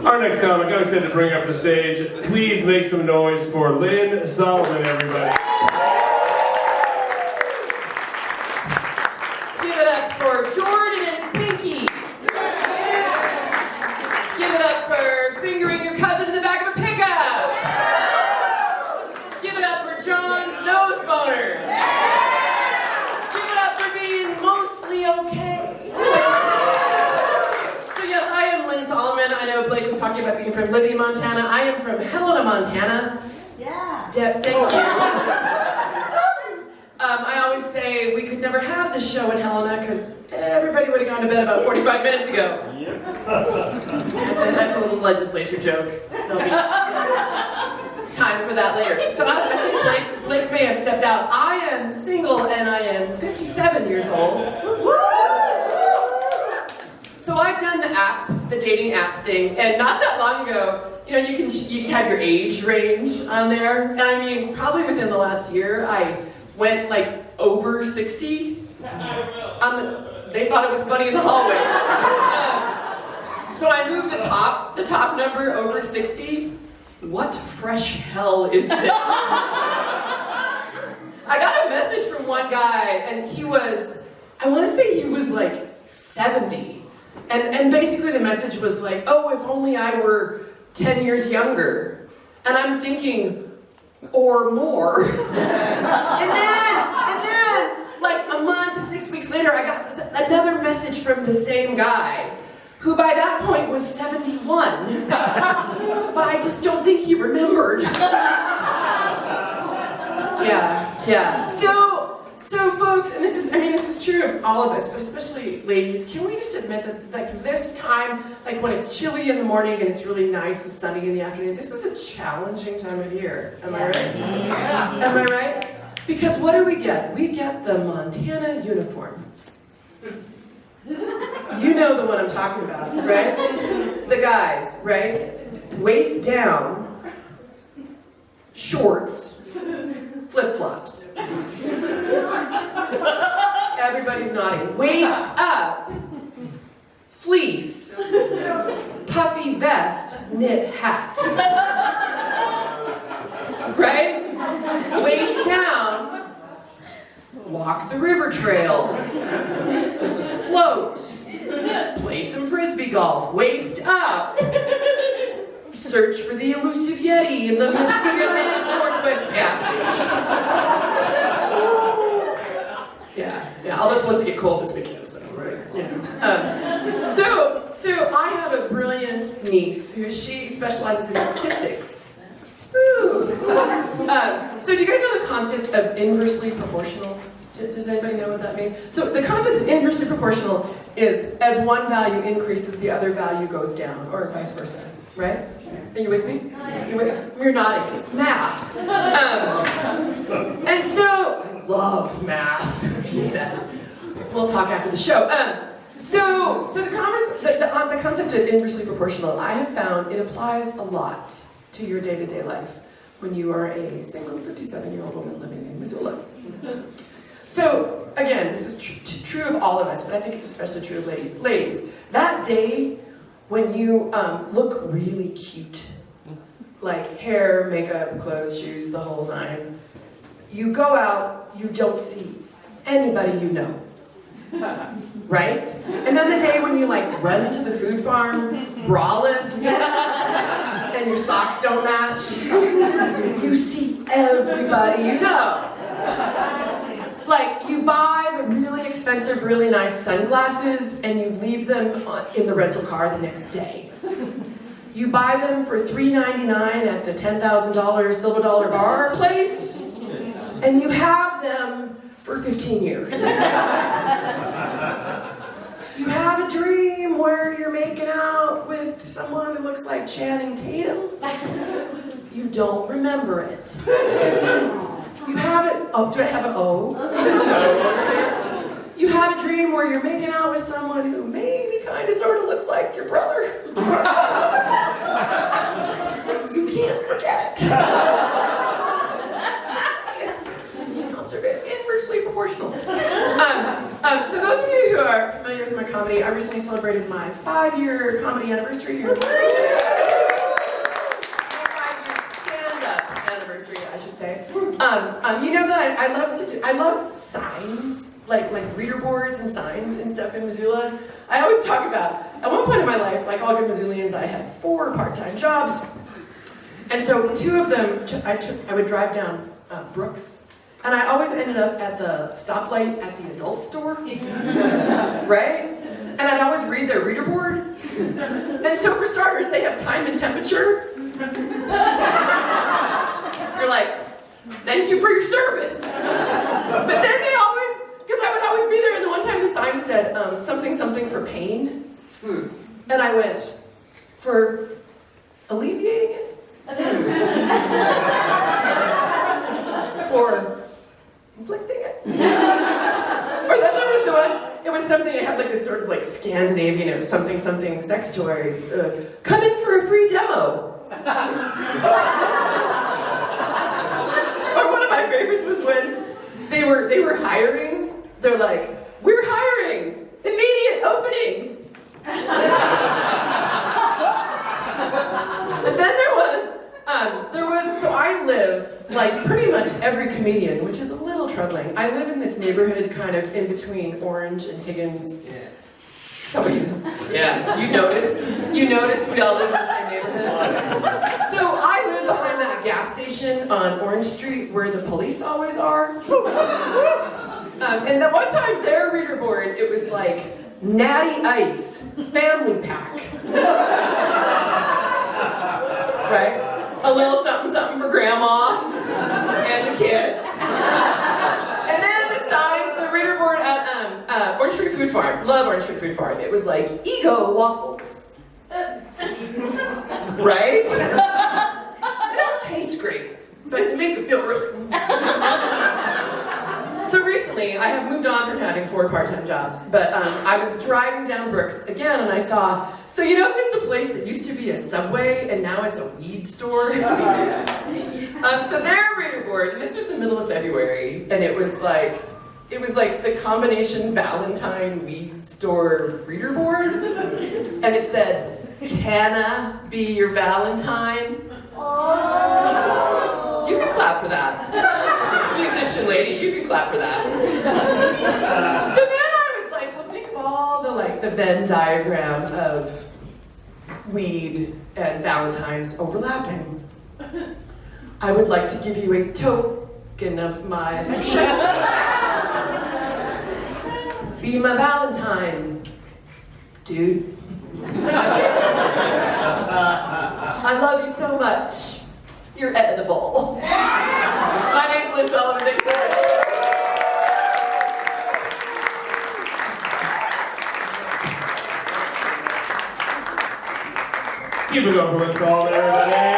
Our next comic, I'm excited to bring up the stage. Please make some noise for Lynn Solomon, everybody. Give it up for Jordan and his pinky. Give it up for fingering your cousin in the back of a pickup. Give it up for John's nose boner. Give it up for being mostly okay. So yes, I am Lynn Solomon. I know Blake was talking about being from Libby, Montana. I am from Helena, Montana. Yeah. Thank you. I always say we could never have this show in Helena because everybody would have gone to bed about 45 minutes ago. Yep. That's a little legislature joke. There'll be time for that later. So I think Blake may have stepped out. I am single and I am 57 years old. So I've done the dating app thing, and not that long ago, you can have your age range on there, and I mean, probably within the last year, I went like over 60. They thought it was funny in the hallway. So I moved the top number over 60. What fresh hell is this? I got a message from one guy, and he was, I want to say he was like 70. And basically the message was like, oh, if only I were 10 years younger. And I'm thinking, or more. and then, like a month, 6 weeks later, I got another message from the same guy, who by that point was 71. But I just don't think he remembered. Yeah. So folks, and this is true of all of us, but especially ladies, can we just admit that like this time, like when it's chilly in the morning and it's really nice and sunny in the afternoon, this is a challenging time of year. Am I right? Yeah. Am I right? Because what do? We get the Montana uniform. You know the one I'm talking about, right? The guys, right? Waist down, shorts, flip-flops. Everybody's nodding. Waist up, fleece, puffy vest, knit hat. Right? Waist down, walk the river trail, float, play some frisbee golf. Waist up, search for the elusive Yeti in the mysterious Northwest Passage. Yeah, although it's supposed to get cold this weekend, so right. So I have a brilliant niece she specializes in statistics. Ooh. So do you guys know the concept of inversely proportional? Does anybody know what that means? So the concept of inversely proportional is as one value increases, the other value goes down, or vice versa, right? Are you with me? You're nodding. It's math. And so, I love math, he says. We'll talk after the show. So the concept of inversely proportional, I have found it applies a lot to your day-to-day life when you are a single 57-year-old woman living in Missoula. So, again, this is true of all of us, but I think it's especially true of ladies. Ladies, that day when you look really cute, like hair, makeup, clothes, shoes, the whole nine, you go out, you don't see anybody you know, right? And then the day when you like run to the food farm, braless, and your socks don't match, you see everybody you know. Like, you buy the really expensive, really nice sunglasses, and you leave them in the rental car the next day. You buy them for $3.99 at the $10,000 Silver Dollar Bar place, and you have them for 15 years. You have a dream where you're making out with someone who looks like Channing Tatum. You don't remember it. You have it, oh, do I have an O? Is this an O over there? You have a dream where you're making out with someone who maybe kind of sort of looks like your brother. You can't forget. Moms are inversely proportional. So those of you who are familiar with my comedy, I recently celebrated my 5-year comedy anniversary here. You know that I love signs, like reader boards and signs and stuff in Missoula. I always talk about, at one point in my life, like all good Missoulians, I had 4 part-time jobs. And so 2 of them, I would drive down Brooks, and I always ended up at the stoplight at the adult store, right? And I'd always read their reader board. And so for starters, they have time and temperature. You're like, thank you for your service. But then they always, because I would always be there, and the one time the sign said, something for pain. And I went, for alleviating it? For inflicting it? Or then there was the one, it was something, it had like this sort of like Scandinavian, it was something sex toys. Come in for a free demo. Or one of my favorites was when they were hiring, they're like, we're hiring, immediate openings. And then there was, so I live, like pretty much every comedian, which is a little troubling. I live in this neighborhood kind of in between Orange and Higgins. Yeah. Somebody, yeah, you noticed we all live in the same neighborhood. So I live behind that gas station on Orange Street where the police always are. And the one time their reader board, it was like, Natty Ice, family pack. Right? A little something for grandma and the kids. And then the sign, the reader board at Orange Street Food Farm. Love Orange Street Food Farm. It was like, Ego waffles. Right? They don't taste great, but they make you feel really. So recently, I have moved on from having 4 part-time jobs, but I was driving down Brooks again, and I saw, so you know there's the place that used to be a Subway, and now it's a weed store? So their reader board, and this was the middle of February, and it was like the combination Valentine weed store reader board, and it said, "Canna be your Valentine?" You can clap for that. Musician lady, you can clap for that. So then I was like, well, think of all the Venn diagram of weed and Valentine's overlapping. I would like to give you a token of my affection. Be my Valentine, dude. I love you so much. You're edible. My name's Lynn Sullivan. Thanks so much. Keep it going for Lynn Sullivan, everybody.